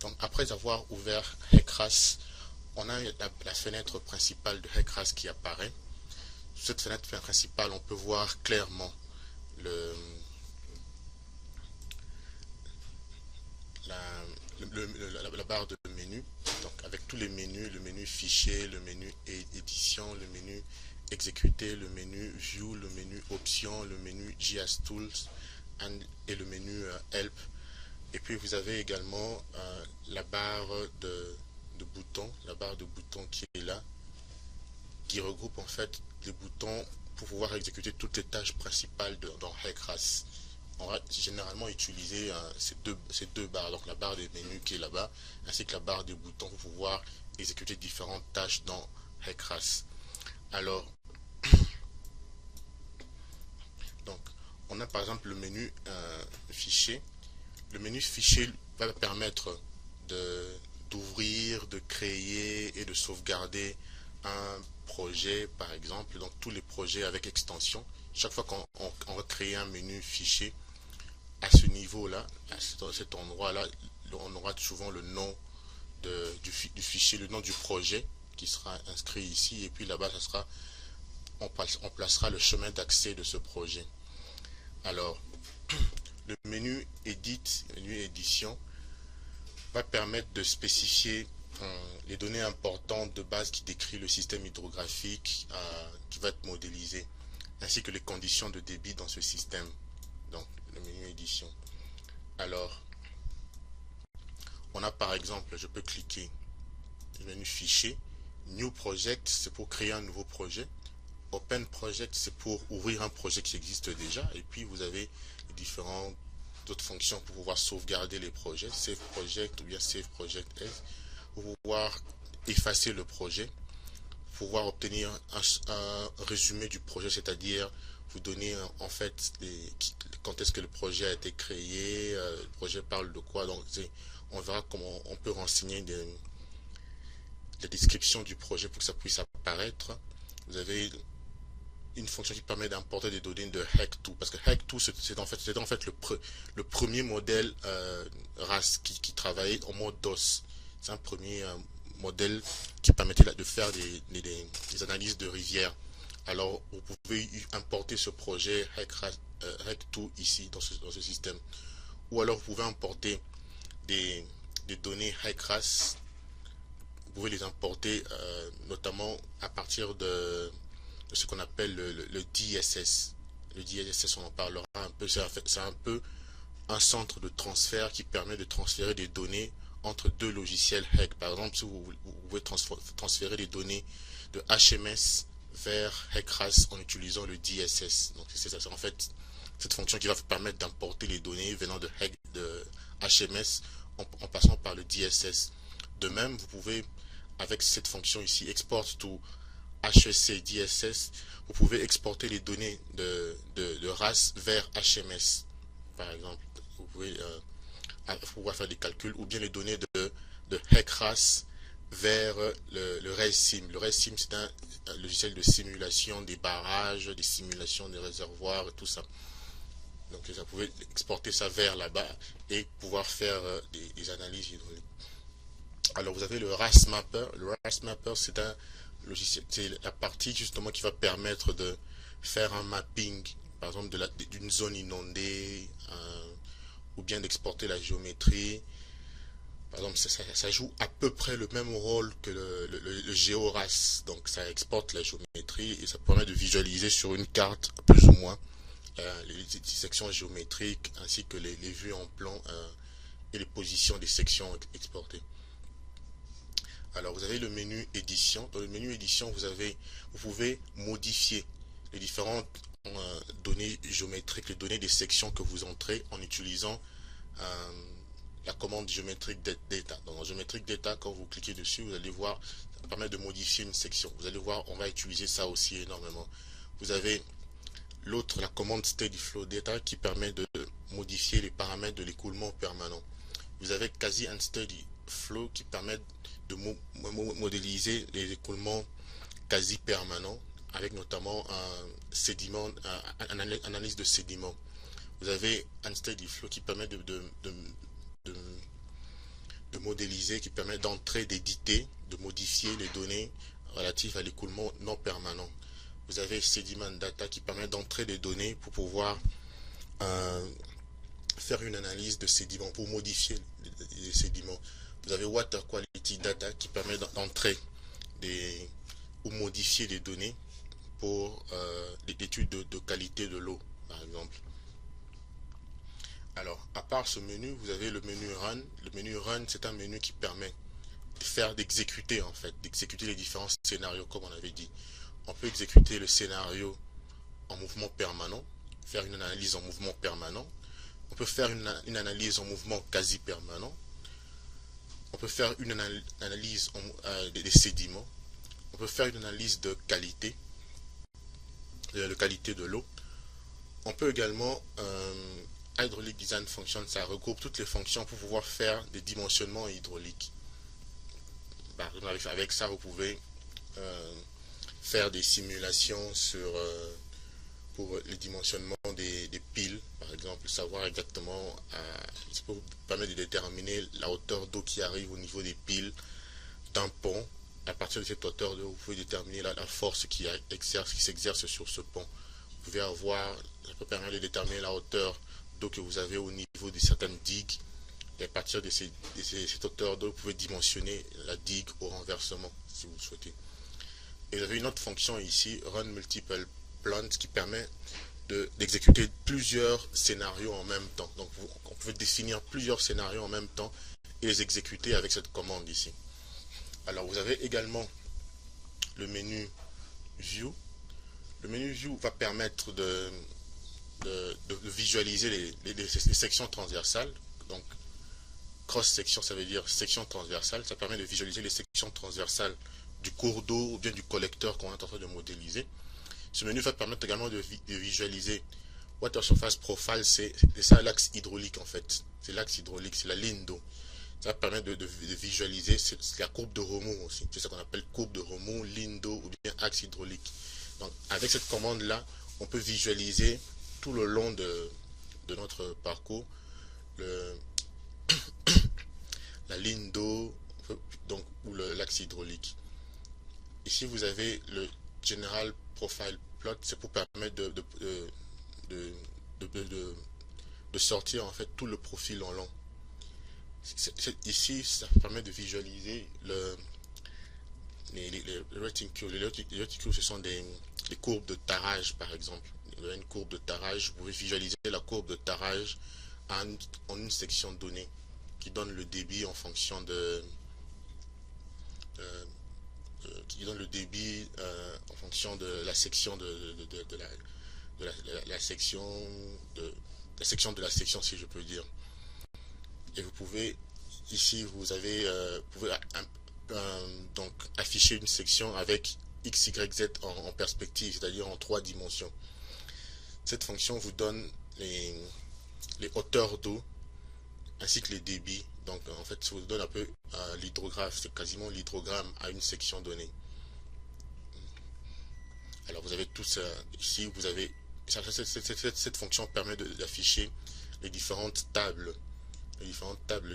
Donc après avoir ouvert HEC-RAS, on a la fenêtre principale de HEC-RAS qui apparaît. Sur cette fenêtre principale, on peut voir clairement le, la barre de menu, donc avec tous les menus, le menu fichier, le menu édition, le menu exécuter, le menu view, le menu options, le menu JS Tools et le menu help. Et puis vous avez également la barre de boutons, qui est là, qui regroupe en fait les boutons pour pouvoir exécuter toutes les tâches principales dans HEC-RAS. On va généralement utiliser ces deux barres, donc la barre des menus qui est là-bas, ainsi que la barre des boutons pour pouvoir exécuter différentes tâches dans HEC-RAS. Alors, donc, on a par exemple le menu fichier. Le menu fichier va permettre d'ouvrir, de créer et de sauvegarder un projet, par exemple, donc tous les projets avec extension. Chaque fois qu'on va créer un menu fichier, à ce niveau-là, à cet endroit-là, on aura souvent le nom du fichier, le nom du projet qui sera inscrit ici, et puis là-bas, on placera le chemin d'accès de ce projet. Alors, le menu Edit, menu Édition, va permettre de spécifier les données importantes de base qui décrit le système hydrographique qui va être modélisé, ainsi que les conditions de débit dans ce système. Donc, le menu Édition. Alors, on a par exemple, je peux cliquer le menu Fichier, New Project, c'est pour créer un nouveau projet. Open Project, c'est pour ouvrir un projet qui existe déjà. Et puis, vous avez les différentes autres fonctions pour pouvoir sauvegarder les projets. Save Project ou bien Save Project As. Pour pouvoir effacer le projet. Pour pouvoir obtenir un résumé du projet, c'est-à-dire vous donner en fait quand est-ce que le projet a été créé, le projet parle de quoi. Donc, on verra comment on peut renseigner la description du projet pour que ça puisse apparaître. Vous avez une fonction qui permet d'importer des données de HEC2, parce que HEC2 c'est en fait le premier modèle RAS qui travaillait en mode DOS. C'est un premier modèle qui permettait de faire des analyses de rivières. Alors vous pouvez importer ce projet HEC2 ici dans ce système, ou alors vous pouvez importer des données HEC-RAS. Vous pouvez les importer notamment à partir de ce qu'on appelle le DSS. Le DSS, on en parlera un peu. C'est un peu un centre de transfert qui permet de transférer des données entre deux logiciels HEC. Par exemple, si vous pouvez transférer des données de HMS vers HEC-RAS en utilisant le DSS. Donc c'est en fait cette fonction qui va vous permettre d'importer les données venant de HMS en passant par le DSS. De même, vous pouvez, avec cette fonction ici, Export to HEC DSS, vous pouvez exporter les données de RAS vers HMS. Par exemple, vous pouvez pouvoir faire des calculs, ou bien les données de HEC-RAS vers le ResSim. Le ResSim, c'est un logiciel de simulation des barrages, des simulations des réservoirs et tout ça. Donc vous pouvez exporter ça vers là-bas et pouvoir faire des analyses hydrauliques. Alors vous avez le RAS Mapper. Le RAS Mapper, c'est un logiciel, c'est la partie justement qui va permettre de faire un mapping, par exemple d'une zone inondée, ou bien d'exporter la géométrie. Par exemple, ça joue à peu près le même rôle que le GeoRAS. Donc ça exporte la géométrie et ça permet de visualiser sur une carte plus ou moins les sections géométriques ainsi que les vues en plan et les positions des sections exportées. Alors vous avez le menu édition. Dans le menu édition, vous pouvez modifier les différentes données géométriques, les données des sections que vous entrez en utilisant la commande géométrique data. Donc en géométrique data, quand vous cliquez dessus, vous allez voir, ça permet de modifier une section. Vous allez voir, on va utiliser ça aussi énormément. Vous avez l'autre, la commande steady flow data, qui permet de modifier les paramètres de l'écoulement permanent. Vous avez quasi unsteady flow qui permet de modéliser les écoulements quasi permanents avec notamment un analyse de sédiments. Vous avez unsteady flow qui permet de modéliser, qui permet d'entrer, d'éditer, de modifier les données relatives à l'écoulement non permanent. Vous avez Sediment Data qui permet d'entrer des données pour pouvoir faire une analyse de sédiments, pour modifier les sédiments. Vous avez Water Quality Data qui permet d'entrer ou modifier les données pour l'étude de qualité de l'eau, par exemple. Alors, à part ce menu, vous avez le menu Run. Le menu Run, c'est un menu qui permet d'exécuter en fait, d'exécuter les différents scénarios comme on avait dit. On peut exécuter le scénario en mouvement permanent, faire une analyse en mouvement permanent. On peut faire une analyse en mouvement quasi permanent. On peut faire une analyse des sédiments. On peut faire une analyse de qualité de l'eau. On peut également Hydraulic Design Function, ça regroupe toutes les fonctions pour pouvoir faire des dimensionnements hydrauliques. Avec ça, vous pouvez faire des simulations pour le dimensionnement des piles, par exemple, savoir exactement, ça peut vous permettre de déterminer la hauteur d'eau qui arrive au niveau des piles d'un pont. À partir de cette hauteur d'eau, vous pouvez déterminer la force qui s'exerce sur ce pont. Vous pouvez ça peut permettre de déterminer la hauteur d'eau que vous avez au niveau de certaines digues. Et à partir de cette hauteur d'eau, vous pouvez dimensionner la digue au renversement, si vous le souhaitez. Et vous avez une autre fonction ici, Run Multiple Plans, qui permet d'exécuter plusieurs scénarios en même temps. Donc, on peut définir plusieurs scénarios en même temps et les exécuter avec cette commande ici. Alors, vous avez également le menu View. Le menu View va permettre de visualiser les sections transversales. Donc, cross-section, ça veut dire section transversale. Ça permet de visualiser les sections transversales du cours d'eau ou bien du collecteur qu'on est en train de modéliser. Ce menu va permettre également de visualiser Water Surface Profile, c'est ça l'axe hydraulique en fait. C'est l'axe hydraulique, c'est la ligne d'eau. Ça permet de visualiser la courbe de remous aussi. C'est ce qu'on appelle courbe de remous, ligne d'eau ou bien axe hydraulique. Donc avec cette commande-là, on peut visualiser tout le long de notre parcours la ligne d'eau ou l'axe hydraulique. Ici, vous avez le General Profile Plot, c'est pour permettre de sortir en fait tout le profil en long. Ici, ça permet de visualiser les reticules. Les reticules, ce sont des courbes de tarage, par exemple. Vous avez une courbe de tarage, vous pouvez visualiser la courbe de tarage en une section donnée qui donne le débit en fonction de la section de la section, si je peux dire. Et vous pouvez ici pouvez donc afficher une section avec x, y, z en perspective, c'est-à-dire en 3 dimensions. Cette fonction vous donne les hauteurs d'eau ainsi que les débits. Donc en fait, ça vous donne un peu l'hydrographe, c'est quasiment l'hydrogramme à une section donnée. Alors vous avez tout ça ici, vous avez cette fonction permet d'afficher les différentes tables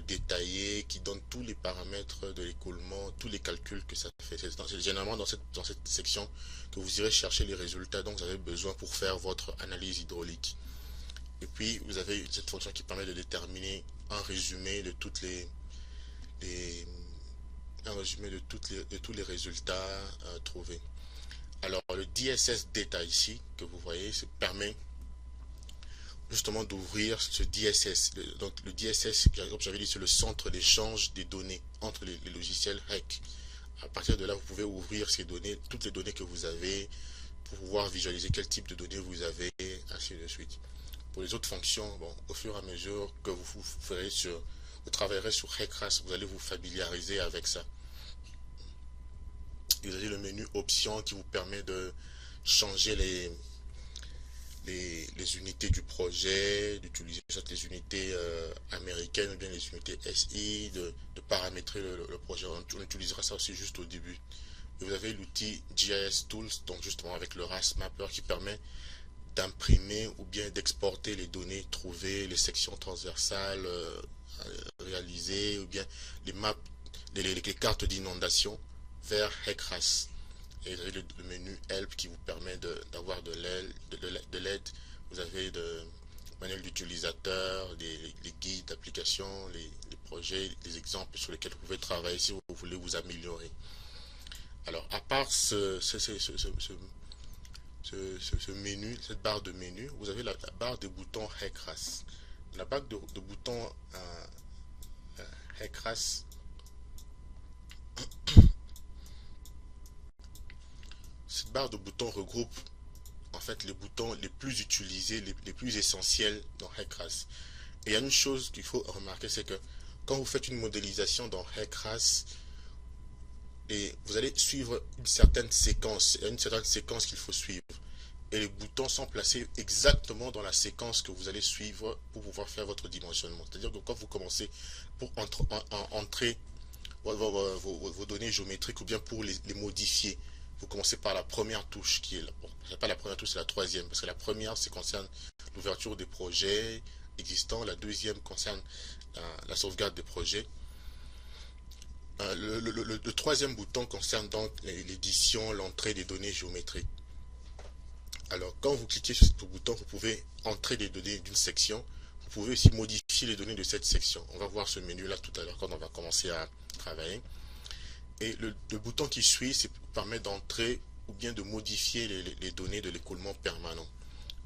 détaillées qui donnent tous les paramètres de l'écoulement, tous les calculs que ça fait. C'est généralement dans cette section que vous irez chercher les résultats dont vous avez besoin pour faire votre analyse hydraulique. Et puis vous avez cette fonction qui permet de déterminer un résumé de tous les résultats trouvés. Alors le DSS Data ici que vous voyez, ça permet justement d'ouvrir ce DSS. Donc le DSS, comme j'avais dit, c'est le centre d'échange des données entre les logiciels REC. À partir de là, vous pouvez ouvrir ces données, toutes les données que vous avez, pour pouvoir visualiser quel type de données vous avez, ainsi de suite. Pour les autres fonctions, bon, au fur et à mesure que vous travaillerez sur RECRAS, vous allez vous familiariser avec ça. Vous avez le menu options qui vous permet de changer les unités du projet, d'utiliser soit les unités américaines ou bien les unités SI, de paramétrer le projet. On utilisera ça aussi juste au début. Et vous avez l'outil GIS Tools, donc justement avec le RAS Mapper qui permet d'imprimer ou bien d'exporter les données trouvées, les sections transversales réalisées, ou bien les maps, les cartes d'inondation vers HEC-RAS. Et vous avez le menu Help qui vous permet d'avoir de l'aide. Vous avez le manuel d'utilisateur, les guides d'application, les projets, les exemples sur lesquels vous pouvez travailler si vous voulez vous améliorer. Alors, à part ce menu, cette barre de menu, vous avez la barre de boutons HEC-RAS. La barre de boutons HEC-RAS, cette barre de boutons regroupe en fait les boutons les plus utilisés, les plus essentiels dans HEC-RAS. Et il y a une chose qu'il faut remarquer, c'est que quand vous faites une modélisation dans HEC-RAS, et vous allez suivre une certaine séquence, qu'il faut suivre. Et les boutons sont placés exactement dans la séquence que vous allez suivre pour pouvoir faire votre dimensionnement. C'est-à-dire que quand vous commencez pour entrer vos données géométriques ou bien pour les modifier, vous commencez par la première touche qui est là. Bon, c'est pas la première touche, c'est la troisième. Parce que la première, ça concerne l'ouverture des projets existants. La deuxième concerne la sauvegarde des projets. Le troisième bouton concerne donc l'édition, l'entrée des données géométriques. Alors, quand vous cliquez sur ce bouton, vous pouvez entrer les données d'une section. Vous pouvez aussi modifier les données de cette section. On va voir ce menu-là tout à l'heure quand on va commencer à travailler. Et le bouton qui suit, ça permet d'entrer ou bien de modifier les données de l'écoulement permanent.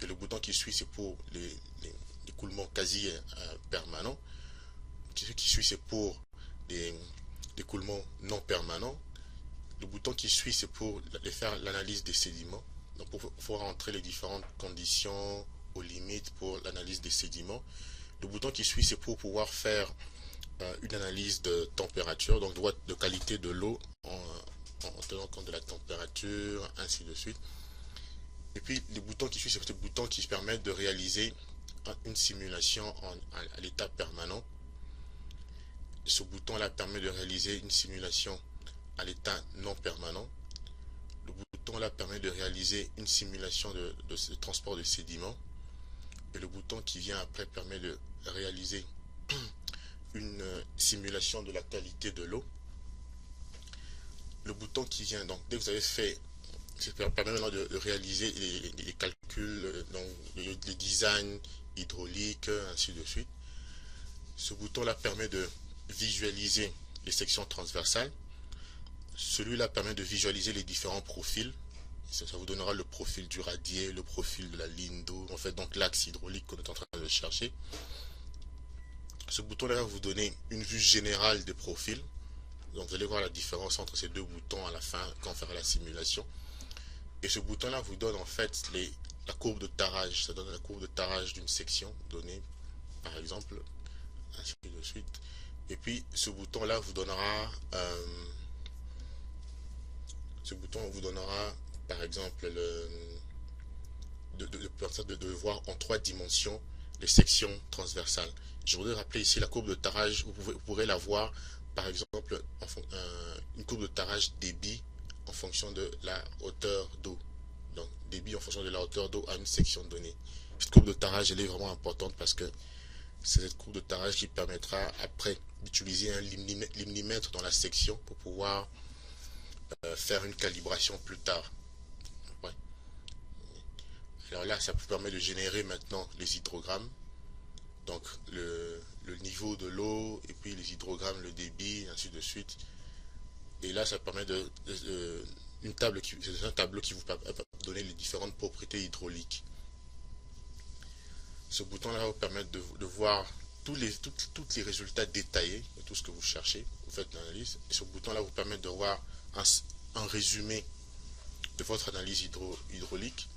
Et le bouton qui suit, c'est pour l'écoulement quasi permanent. Ce qui suit, c'est pour l'écoulement non permanent. Le bouton qui suit, c'est pour faire l'analyse des sédiments. Donc, il faut rentrer les différentes conditions aux limites pour l'analyse des sédiments. Le bouton qui suit, c'est pour pouvoir faire une analyse de température, donc de qualité de l'eau en tenant compte de la température, ainsi de suite. Et puis, le bouton qui suit, c'est le bouton qui permet de réaliser une simulation à l'état permanent. Ce bouton-là permet de réaliser une simulation à l'état non permanent. Le bouton-là permet de réaliser une simulation de transport de sédiments. Et le bouton qui vient après permet de réaliser une simulation de la qualité de l'eau. Le bouton qui vient, donc dès que vous avez fait, ça permet maintenant de réaliser les calculs, donc les designs hydrauliques, ainsi de suite. Ce bouton-là permet de visualiser les sections transversales. Celui-là permet de visualiser les différents profils. Ça vous donnera le profil du radier, le profil de la ligne d'eau, en fait donc l'axe hydraulique qu'on est en train de chercher. Ce bouton-là va vous donner une vue générale des profils. Donc vous allez voir la différence entre ces deux boutons à la fin quand on fera la simulation. Et ce bouton-là vous donne en fait la courbe de tarage. Ça donne la courbe de tarage d'une section donnée, par exemple, ainsi de suite. Et puis ce bouton-là vous donnera par exemple de voir en 3 dimensions les sections transversales. Je voudrais rappeler ici la courbe de tarage. Vous pourrez la voir par exemple une courbe de tarage débit en fonction de la hauteur d'eau. Donc débit en fonction de la hauteur d'eau à une section donnée. Cette courbe de tarage elle est vraiment importante parce que c'est cette courbe de tarage qui permettra après d'utiliser un limimètre dans la section pour pouvoir faire une calibration plus tard. Ouais. Alors là, ça vous permet de générer maintenant les hydrogrammes. Donc le niveau de l'eau, et puis les hydrogrammes, le débit, ainsi de suite. Et là, ça permet c'est un tableau qui vous permet de donner les différentes propriétés hydrauliques. Ce bouton-là va vous permettre de voir tous les résultats détaillés de tout ce que vous cherchez. Vous faites l'analyse. Et ce bouton-là vous permet de voir un résumé de votre analyse hydraulique.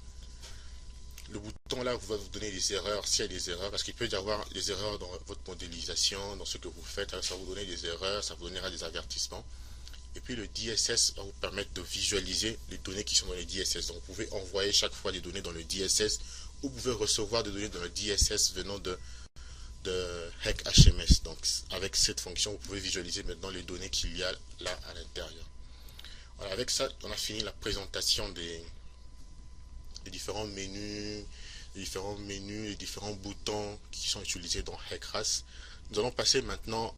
Le bouton là va vous donner des erreurs, s'il y a des erreurs, parce qu'il peut y avoir des erreurs dans votre modélisation, dans ce que vous faites. Alors ça va vous donner des erreurs, ça vous donnera des avertissements. Et puis le DSS va vous permettre de visualiser les données qui sont dans les DSS. Donc vous pouvez envoyer chaque fois des données dans le DSS, ou vous pouvez recevoir des données dans le DSS venant de HEC HMS. Donc avec cette fonction, vous pouvez visualiser maintenant les données qu'il y a là à l'intérieur. Voilà, avec ça, on a fini la présentation les différents boutons qui sont utilisés dans HEC-RAS. Nous allons passer maintenant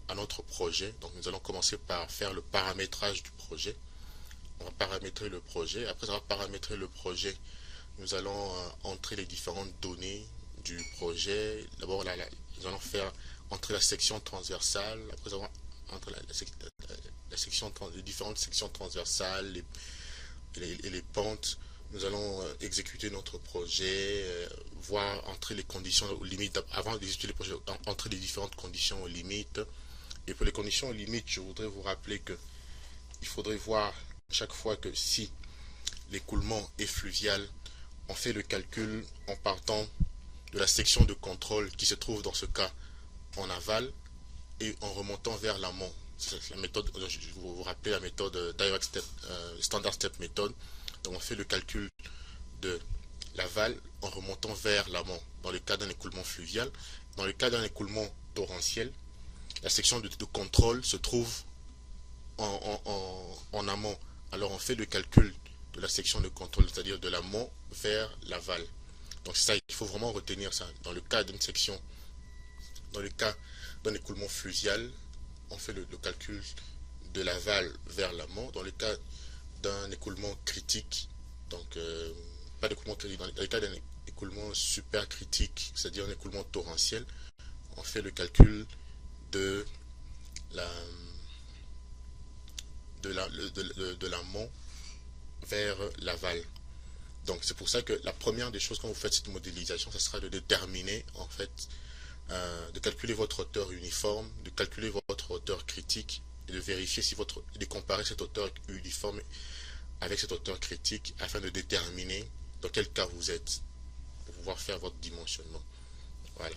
à notre projet. Donc nous allons commencer par faire le paramétrage du projet. On va paramétrer le projet. Après avoir paramétré le projet, nous allons entrer les différentes données du projet. D'abord, nous allons faire entrer la section transversale. Après avoir entre les différentes sections transversales et les pentes, nous allons exécuter notre projet, voir entrer les conditions aux limites, avant d'exécuter le projet, entrer les différentes conditions aux limites. Et pour les conditions aux limites, je voudrais vous rappeler que il faudrait voir chaque fois que si l'écoulement est fluvial, on fait le calcul en partant de la section de contrôle qui se trouve dans ce cas en aval et en remontant vers l'amont. C'est la méthode, je vais vous rappeler la méthode Direct Step, Standard Step Method. Donc on fait le calcul de l'aval en remontant vers l'amont dans le cas d'un écoulement fluvial. Dans le cas d'un écoulement torrentiel, la section de contrôle se trouve en amont. Alors on fait le calcul de la section de contrôle, c'est-à-dire de l'amont vers l'aval. Donc ça, il faut vraiment retenir ça. Dans le cas d'une section, dans le cas d'un écoulement fluvial, on fait le calcul de l'aval vers l'amont. Dans le cas d'un écoulement critique, donc pas d'écoulement critique, dans le cas d'un écoulement super critique, c'est-à-dire un écoulement torrentiel, on fait le calcul de l'amont vers l'aval. Donc c'est pour ça que la première des choses quand vous faites cette modélisation, ce sera de déterminer en fait, de calculer votre hauteur uniforme, de calculer votre hauteur critique et de vérifier si de comparer cette hauteur uniforme avec cette hauteur critique afin de déterminer dans quel cas vous êtes pour pouvoir faire votre dimensionnement. Voilà.